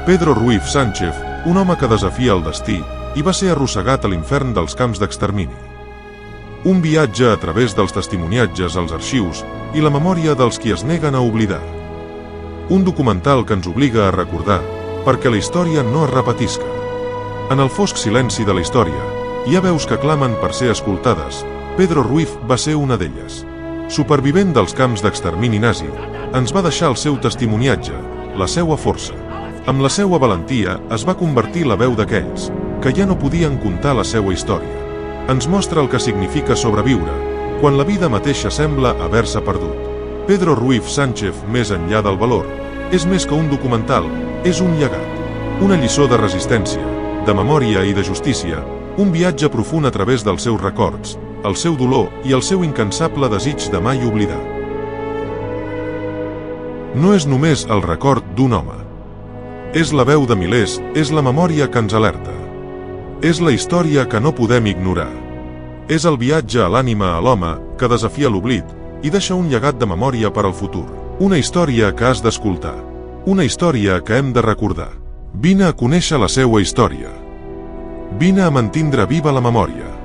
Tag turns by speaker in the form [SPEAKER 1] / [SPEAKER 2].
[SPEAKER 1] Pedro Ruiz Sánchez, un home que desafia el destí i va ser arrossegat a l'infern dels camps d'extermini. Un viatge a través dels testimoniatges als arxius i la memòria dels qui es neguen a oblidar. Un documental que ens obliga a recordar perquè la història no es repetisca. En el fosc silenci de la història, hi ha veus que clamen per ser escoltades. Pedro Ruiz va ser una d'elles. Supervivent dels camps d'extermini nazi, ens va deixar el seu testimoniatge, la seua força. Amb la seua valentia es va convertir la veu d'aquells que ja no podien contar la seua història. Ens mostra el que significa sobreviure, quan la vida mateixa sembla haver-se perdut. Pedro Ruiz Sánchez, més enllà del valor, és més que un documental, és un llegat. Una lliçó de resistència, de memòria i de justícia, un viatge profund a través dels seus records, el seu dolor i el seu incansable desig de mai oblidar. No és només el record d'un home. És la veu de milers, és la memòria que ens alerta. És la història que no podem ignorar. És el viatge a l'ànima a l'home que desafia l'oblit i deixa un llegat de memòria per al futur. Una història que has d'escoltar. Una història que hem de recordar. Vine a conèixer la seua història. Vine a mantindre viva la memòria.